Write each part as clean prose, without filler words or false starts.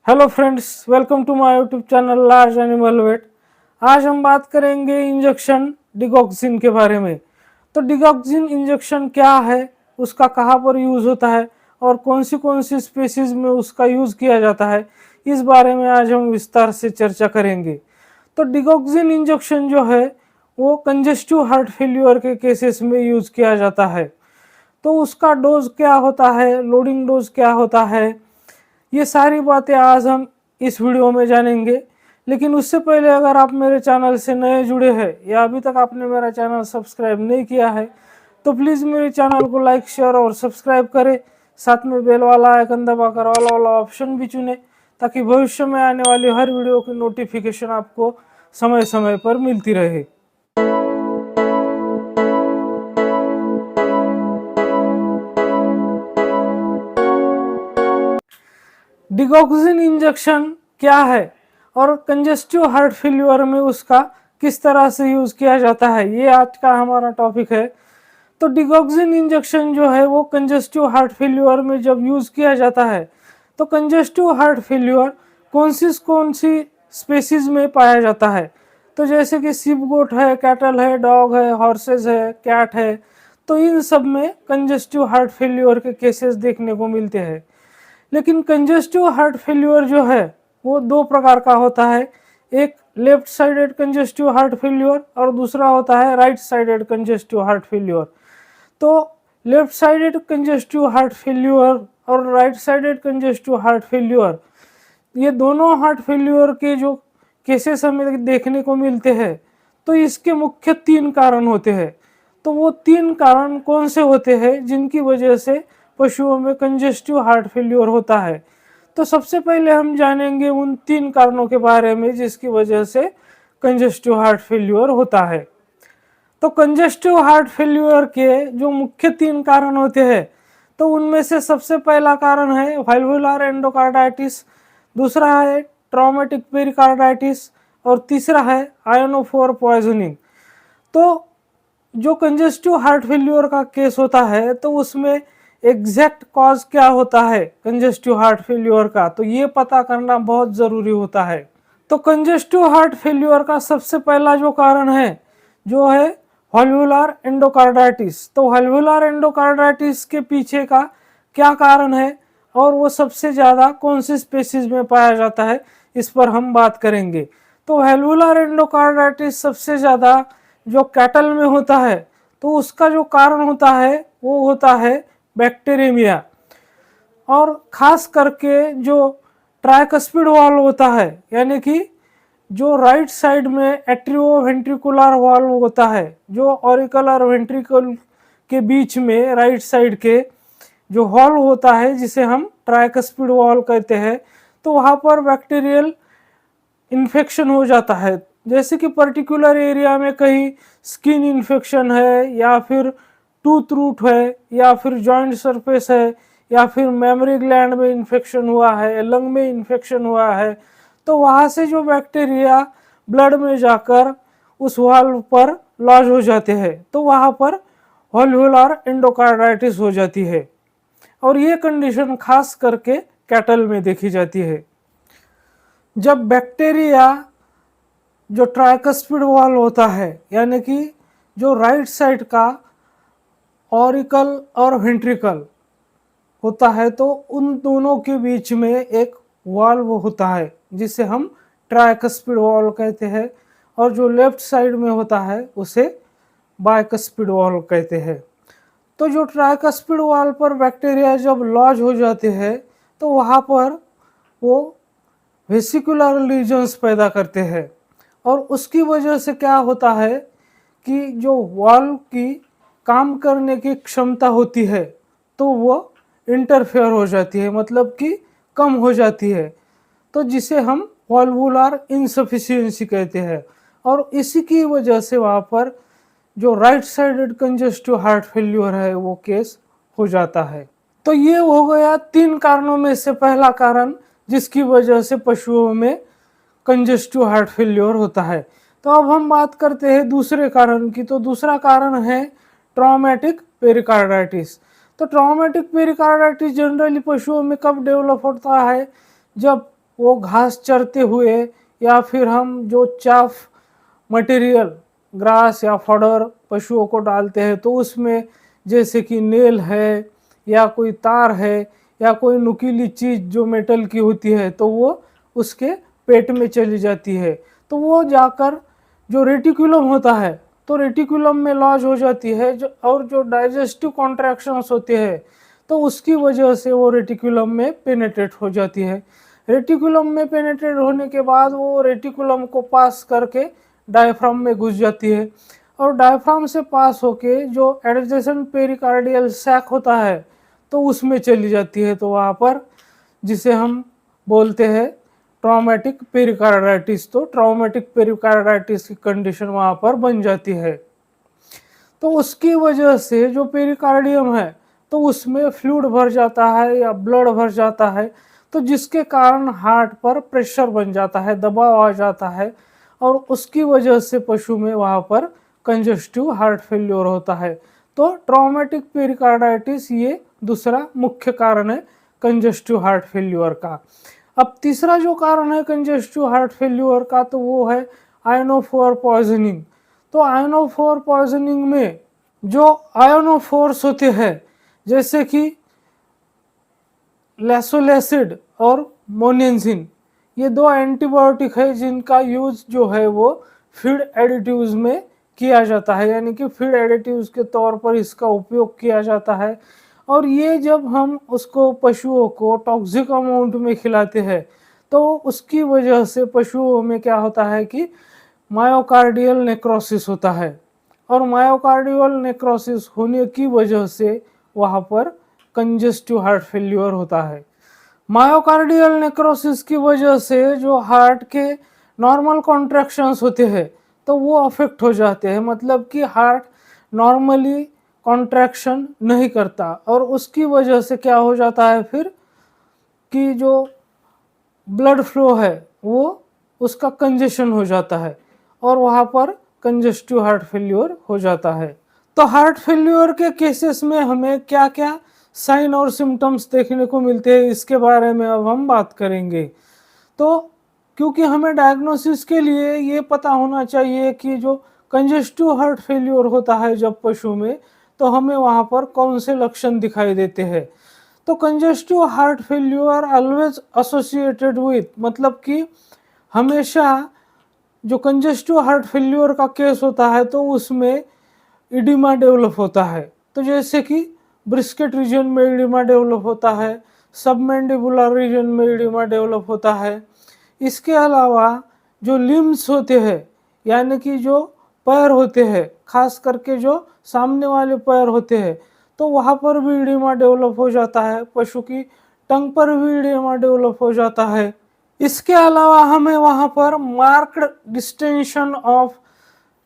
Hello friends, welcome to my YouTube channel large animal vet. आज हम बात करेंगे इंजेक्शन डिगॉक्सिन के बारे में। तो डिगॉक्सिन इंजेक्शन क्या है, उसका कहाँ पर यूज़ होता है और कौन सी स्पीसीज में उसका यूज़ किया जाता है, इस बारे में आज हम विस्तार से चर्चा करेंगे। तो डिगॉक्सिन इंजेक्शन जो है वो कंजेस्टिव हार्ट फेल्यूर के केसेस में यूज़ किया जाता है। तो उसका डोज क्या होता है, लोडिंग डोज क्या होता है, ये सारी बातें आज हम इस वीडियो में जानेंगे। लेकिन उससे पहले अगर आप मेरे चैनल से नए जुड़े हैं या अभी तक आपने मेरा चैनल सब्सक्राइब नहीं किया है तो प्लीज़ मेरे चैनल को लाइक, शेयर और सब्सक्राइब करें। साथ में बेल वाला आइकन दबाकर ऑल वाला ऑप्शन भी चुनें ताकि भविष्य में आने वाली हर वीडियो की नोटिफिकेशन आपको समय समय पर मिलती रहे। डिगॉक्सिन इंजेक्शन क्या है और कंजेस्टिव हार्ट फेल्यूर में उसका किस तरह से यूज़ किया जाता है, ये आज का हमारा टॉपिक है। तो डिगॉक्सिन इंजेक्शन जो है वो कंजेस्टिव हार्ट फेल्यूर में जब यूज़ किया जाता है तो कंजेस्टिव हार्ट फेल्यूर कौन सी स्पेसीज में पाया जाता है। तो जैसे कि सिप गोट है, कैटल है, डॉग है, हॉर्सेस है, कैट है, तो इन सब में कंजेस्टिव हार्ट फेल्यूर के केसेस देखने को मिलते हैं। लेकिन कंजेस्टिव हार्ट फेल्यूर जो है वो दो प्रकार का होता है। एक left sided congestive heart failure और दूसरा होता है right sided congestive heart failure. तो left sided congestive heart failure और right sided congestive heart failure, ये दोनों हार्ट फेल्यूर के जो केसेस हमें देखने को मिलते हैं तो इसके मुख्य तीन कारण होते हैं। तो वो तीन कारण कौन से होते हैं जिनकी वजह से पशुओं में कंजेस्टिव हार्ट फेल्यूर होता है। तो सबसे पहले हम जानेंगे उन तीन कारणों के बारे में जिसकी वजह से कंजेस्टिव हार्ट फेल्यूर होता है। तो कंजेस्टिव हार्ट फेल्यूर के जो मुख्य तीन कारण होते हैं तो उनमें से सबसे पहला कारण है वाल्वुलर एंडोकार्डाइटिस, दूसरा है ट्रॉमेटिक पेरिकार्डाइटिस और तीसरा है आयोनोफोर पॉइजनिंग। तो जो कंजेस्टिव हार्ट फेल्यूर का केस होता है तो उसमें एग्जैक्ट कॉज क्या होता है कंजेस्टिव हार्ट फेल्यूर का, तो ये पता करना बहुत ज़रूरी होता है। तो कंजेस्टिव हार्ट फेल्यूर का सबसे पहला जो कारण है जो है वाल्वुलर एंडोकार्डाइटिस। तो वाल्वुलर एंडोकार्डाइटिस के पीछे का क्या कारण है और वो सबसे ज़्यादा कौन सी स्पेसीज में पाया जाता है, इस पर हम बात करेंगे। तो वाल्वुलर एंडोकार्डाइटिस सबसे ज़्यादा जो कैटल में होता है तो उसका जो कारण होता है वो होता है बैक्टीरियमिया, और खास करके जो ट्राइकस्पिड वाल्व होता है, यानी कि जो राइट साइड में एट्रियोवेंट्रिकुलर वाल्व होता है, जो ऑरिकल वेंट्रिकल के बीच में राइट साइड के जो वाल्व होता है जिसे हम ट्राइकस्पिड वाल्व कहते हैं, तो वहाँ पर बैक्टीरियल इन्फेक्शन हो जाता है। जैसे कि पर्टिकुलर एरिया में कहीं स्किन इन्फेक्शन है या फिर टूथ रूट है या फिर जॉइंट सरफेस है या फिर मेमोरी ग्लैंड में इन्फेक्शन हुआ है, लंग में इन्फेक्शन हुआ है, तो वहाँ से जो बैक्टीरिया ब्लड में जाकर उस वाल्व पर लॉज हो जाते हैं तो वहाँ पर वाल्वुलर एंडोकार्डाइटिस हो जाती है। और ये कंडीशन खास करके कैटल में देखी जाती है। जब बैक्टीरिया जो ट्राइकस्पिड वाल्व होता है, यानी कि जो राइट साइड का ऑरिकल और वेंट्रिकल होता है, तो उन दोनों के बीच में एक वाल्व होता है जिसे हम ट्राइकस्पिड वाल्व कहते हैं, और जो लेफ्ट साइड में होता है उसे बाइकस्पिड वाल्व कहते हैं। तो जो ट्राइकस्पिड वाल्व पर बैक्टीरिया जब लॉज हो जाते हैं तो वहाँ पर वो वेसिकुलर लीजन्स पैदा करते हैं, और उसकी वजह से क्या होता है कि जो वाल्व की काम करने की क्षमता होती है तो वो इंटरफेयर हो जाती है, मतलब कि कम हो जाती है, तो जिसे हम वाल्वुलर इनसफिशिएंसी कहते हैं। और इसी की वजह से वहाँ पर जो right sided congestive heart failure है वो केस हो जाता है। तो ये हो गया तीन कारणों में से पहला कारण जिसकी वजह से पशुओं में कंजेस्टिव हार्ट फेल्योर होता है। तो अब हम बात करते हैं दूसरे कारण की। तो दूसरा कारण है ट्रॉमेटिक पेरिकार्डाइटिस। तो ट्रॉमेटिक पेरिकार्डाइटिस जनरली पशुओं में कब डेवलप होता है, जब वो घास चरते हुए, या फिर हम जो चाफ मटेरियल ग्रास या फॉडर पशुओं को डालते हैं तो उसमें जैसे कि नेल है या कोई तार है या कोई नुकीली चीज़ जो मेटल की होती है तो वो उसके पेट में चली जाती है, तो वो जाकर जो रेटिकुलम होता है तो रेटिकुलम में लॉज हो जाती है और जो डाइजेस्टिव कॉन्ट्रैक्शंस होते हैं तो उसकी वजह से वो रेटिकुलम में पेनेट्रेट हो जाती है। रेटिकुलम में पेनेट्रेट होने के बाद वो रेटिकुलम को पास करके डायफ्राम में घुस जाती है और डायफ्राम से पास होके जो एडजेसेंट पेरिकार्डियल सैक होता है तो उसमें चली जाती है, तो वहाँ पर जिसे हम बोलते हैं ट्रॉमेटिक पेरिकार्डाइटिस, तो ट्रॉमेटिक पेरिकार्डाइटिस की कंडीशन वहाँ पर बन जाती है। तो उसकी वजह से जो पेरिकार्डियम है तो उसमें फ्लूइड भर जाता है या ब्लड भर जाता है, तो जिसके कारण हार्ट पर प्रेशर बन जाता है, दबाव आ जाता है और उसकी वजह से पशु में वहाँ पर कंजस्टिव हार्ट फेल्योर होता है। तो ट्रॉमेटिक पेरिकार्डाइटिस ये दूसरा मुख्य कारण है कंजस्टिव हार्ट फेल्योर का। अब तीसरा जो कारण है कंजस्टिव हार्ट फेल्योर का तो वो है आयनोफोर पॉइजनिंग। तो आयनोफोर पॉइजनिंग में जो आयनोफोर्स होते हैं जैसे कि लैसोलेसिड और मोनेंसिन, ये दो एंटीबायोटिक है जिनका यूज जो है वो फीड एडिटिव्स में किया जाता है, यानी कि फीड एडिटिव्स के तौर पर इसका उपयोग किया जाता है। और ये जब हम उसको पशुओं को टॉक्सिक अमाउंट में खिलाते हैं तो उसकी वजह से पशुओं में क्या होता है कि मायोकार्डियल नेक्रोसिस होता है और मायोकार्डियल नेक्रोसिस होने की वजह से वहाँ पर कंजस्टिव हार्ट फेल्यूर होता है। मायोकार्डियल नेक्रोसिस की वजह से जो हार्ट के नॉर्मल कॉन्ट्रैक्शंस होते हैं तो वो अफेक्ट हो जाते हैं, मतलब कि हार्ट नॉर्मली कॉन्ट्रैक्शन नहीं करता और उसकी वजह से क्या हो जाता है फिर कि जो ब्लड फ्लो है वो उसका कंजेशन हो जाता है और वहाँ पर कंजस्टिव हार्ट फेल्यूर हो जाता है। तो हार्ट फेल्यूर के केसेस में हमें क्या क्या साइन और सिम्टम्स देखने को मिलते हैं इसके बारे में अब हम बात करेंगे। तो क्योंकि हमें डायग्नोसिस के लिए ये पता होना चाहिए कि जो कंजस्टिव हार्ट फेल्यूर होता है जब पशु में तो हमें वहाँ पर कौन से लक्षण दिखाई देते हैं। तो congestive heart failure always associated with, मतलब कि हमेशा जो कंजस्टिव हार्ट फेल्यूर का केस होता है तो उसमें इडिमा डेवलप होता है। तो जैसे कि ब्रिस्केट रीजन में इडिमा डेवलप होता है, सबमैंडिबुलर रीजन में इडिमा डेवलप होता है। इसके अलावा जो लिम्स होते हैं यानी कि जो पैर होते हैं, खास करके जो सामने वाले पैर होते हैं तो वहाँ पर भी इडिमा डेवलप हो जाता है, पशु की टंग पर भी इडिमा डेवलप हो जाता है। इसके अलावा हमें वहाँ पर marked distension of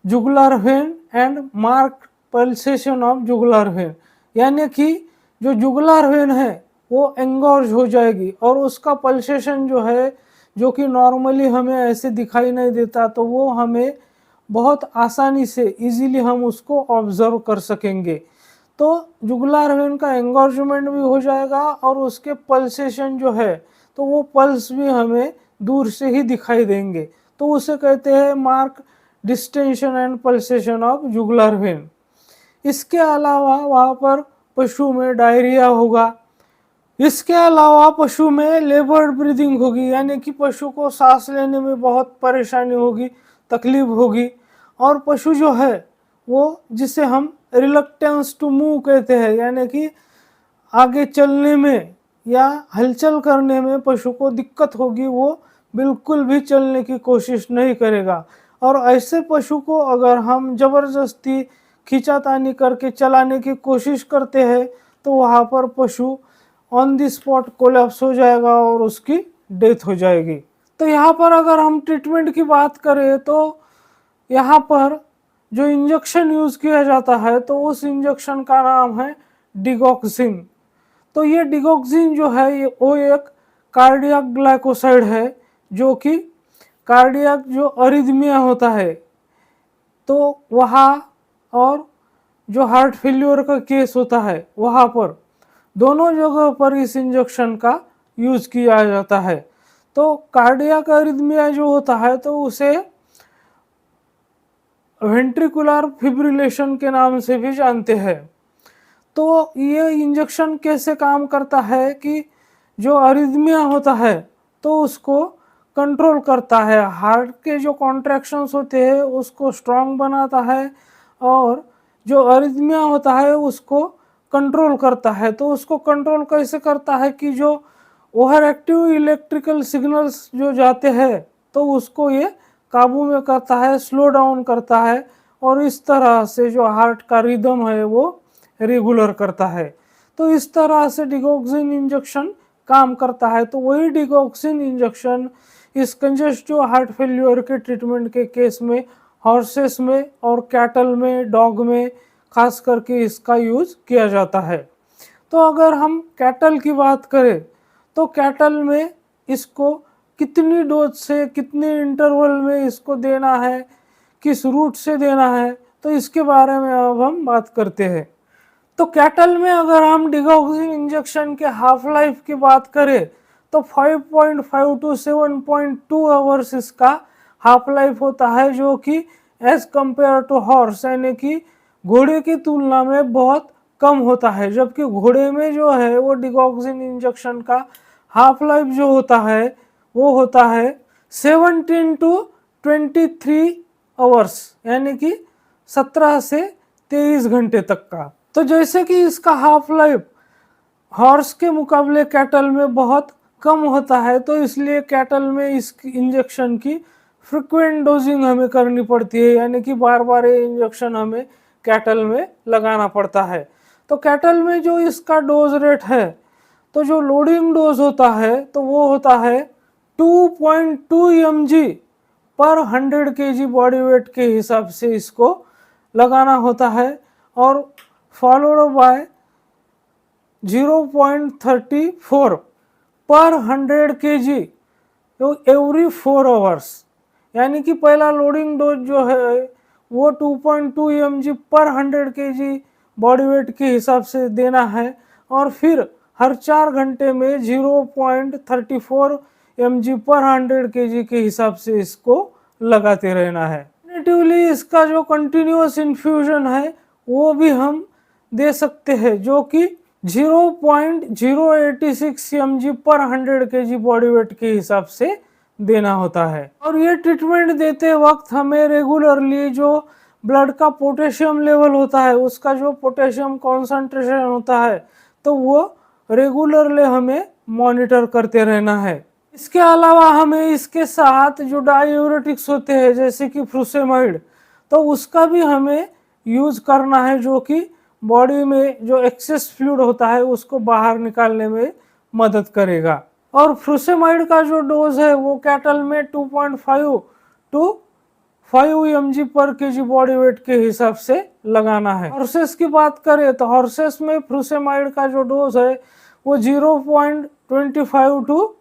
jugular vein and marked pulsation of jugular vein, यानी कि जो जुगुलर वेन है वो एंगोर्ज हो जाएगी और उसका पल्सेशन जो है जो कि नॉर्मली हमें ऐसे दिखाई नहीं देता तो वो हमें बहुत आसानी से इजीली हम उसको ऑब्जर्व कर सकेंगे। तो जुगुलर वेन का एंगोर्जमेंट भी हो जाएगा और उसके पल्सेशन जो है तो वो पल्स भी हमें दूर से ही दिखाई देंगे, तो उसे कहते हैं mark distension and pulsation of jugular vein. इसके अलावा वहाँ पर पशु में डायरिया होगा। इसके अलावा पशु में लेबर्ड ब्रीदिंग होगी, यानी कि पशु को सांस लेने में बहुत परेशानी होगी, तकलीफ होगी और पशु जो है वो जिसे हम रिलक्टेंस टू मूव कहते हैं, यानी कि आगे चलने में या हलचल करने में पशु को दिक्कत होगी, वो बिल्कुल भी चलने की कोशिश नहीं करेगा। और ऐसे पशु को अगर हम ज़बरदस्ती खींचातानी करके चलाने की कोशिश करते हैं तो वहाँ पर पशु ऑन द स्पॉट कोलैप्स हो जाएगा और उसकी डेथ हो जाएगी। तो यहाँ पर अगर हम ट्रीटमेंट की बात करें तो यहाँ पर जो इंजेक्शन यूज़ किया जाता है तो उस इंजेक्शन का नाम है डिगॉक्सिन। तो ये डिगॉक्सिन जो है ये वो एक कार्डियक ग्लाइकोसाइड है जो कि कार्डियक जो अरिथमिया होता है तो वहाँ और जो हार्ट फेल्योर का केस होता है वहाँ पर दोनों जगह पर इस इंजेक्शन का यूज़ किया जाता है। तो कार्डियक अरिथमिया जो होता है तो उसे वेंट्रिकुलर फिब्रिलेशन के नाम से भी जानते हैं। तो ये इंजेक्शन कैसे काम करता है कि जो अरिथमिया होता है तो उसको कंट्रोल करता है, हार्ट के जो कॉन्ट्रैक्शंस होते हैं उसको स्ट्रांग बनाता है, और जो अरिथमिया होता है उसको कंट्रोल करता है। तो उसको कंट्रोल कैसे करता है कि जो ओवर एक्टिव इलेक्ट्रिकल सिग्नल्स जो जाते हैं तो उसको ये काबू में करता है, स्लो डाउन करता है, और इस तरह से जो हार्ट का रिदम है वो रेगुलर करता है। तो इस तरह से डिगॉक्सिन इंजेक्शन काम करता है। तो वही डिगॉक्सिन इंजेक्शन इस कंजेस्टिव हार्ट फेल्यूर के ट्रीटमेंट के केस में हॉर्सेस में और कैटल में, डॉग में खास करके इसका यूज किया जाता है। तो अगर हम कैटल की बात करें तो कैटल में इसको कितनी डोज से कितने इंटरवल में इसको देना है, किस रूट से देना है, तो इसके बारे में अब हम बात करते हैं। तो कैटल में अगर हम डिगॉक्सिन इंजेक्शन के हाफ लाइफ की बात करें तो 5.5 टू 7.2 आवर्स इसका हाफ लाइफ होता है, जो कि एज कंपेयर टू हॉर्स यानी कि घोड़े की तुलना में बहुत कम होता है। जबकि घोड़े में जो है वो डिगॉक्सिन इंजेक्शन का हाफ लाइफ जो होता है वो होता है 17 टू 23 आवर्स यानी कि 17 से 23 घंटे तक का। तो जैसे कि इसका हाफ लाइफ हॉर्स के मुकाबले कैटल में बहुत कम होता है, तो इसलिए कैटल में इस इंजेक्शन की फ्रिक्वेंट डोजिंग हमें करनी पड़ती है, यानी कि बार बार ये इंजेक्शन हमें कैटल में लगाना पड़ता है। तो कैटल में जो इसका डोज रेट है, तो जो लोडिंग डोज होता है तो वो होता है 2.2 mg पर 100 kg बॉडी वेट के हिसाब से इसको लगाना होता है, और फॉलोड बाय 0.34 पर 100 kg एवरी 4 आवर्स। यानी कि पहला लोडिंग डोज जो है वो 2.2 mg पर 100 kg बॉडी वेट के हिसाब से देना है, और फिर हर 4 घंटे में 0.34 mg पर 100 kg के हिसाब से इसको लगाते रहना है। अल्टरनेटिवली इसका जो कंटिन्यूअस इन्फ्यूजन है वो भी हम दे सकते हैं, जो कि 0.086 mg पर 100 kg बॉडी वेट के हिसाब से देना होता है। और ये ट्रीटमेंट देते वक्त हमें रेगुलरली जो ब्लड का पोटेशियम लेवल होता है, उसका जो पोटेशियम कॉन्सेंट्रेशन होता है, तो वो रेगुलरली हमें मॉनिटर करते रहना है। इसके अलावा हमें इसके साथ जो डायूरेटिक्स होते हैं जैसे कि फ्रूसेमाइड, तो उसका भी हमें यूज करना है, जो कि बॉडी में जो एक्सेस फ्लूइड होता है उसको बाहर निकालने में मदद करेगा। और फ्रूसेमाइड का जो डोज है वो कैटल में 2.5 टू 5 mg पर kg बॉडी वेट के हिसाब से लगाना है। हॉर्सेस की बात करें तो हॉर्सेस में फ्रूसेमाइड का जो डोज है वो 0.25 टू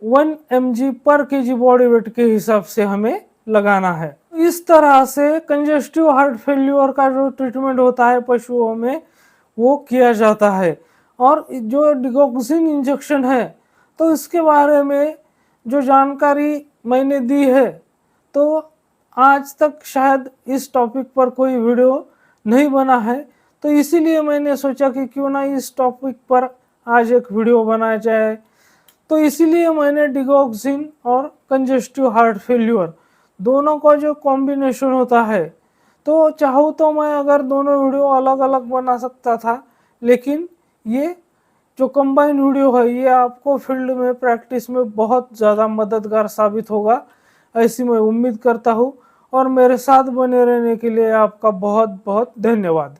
1 mg पर kg बॉडी वेट के हिसाब से हमें लगाना है। इस तरह से कंजेस्टिव हार्ट फेल्यूर का जो ट्रीटमेंट होता है पशुओं में वो किया जाता है। और जो डिगॉक्सिन इंजेक्शन है तो इसके बारे में जो जानकारी मैंने दी है, तो आज तक शायद इस टॉपिक पर कोई वीडियो नहीं बना है, तो इसीलिए मैंने सोचा कि क्यों ना इस टॉपिक पर आज एक वीडियो बनाया जाए। तो इसीलिए मैंने डिगॉक्सिन और कंजेस्टिव हार्ट फेल्यूर दोनों का जो कॉम्बिनेशन होता है, तो चाहूँ तो मैं अगर दोनों वीडियो अलग अलग बना सकता था, लेकिन ये जो कंबाइन वीडियो है ये आपको फील्ड में प्रैक्टिस में बहुत ज़्यादा मददगार साबित होगा, ऐसी मैं उम्मीद करता हूँ। और मेरे साथ बने रहने के लिए आपका बहुत बहुत धन्यवाद।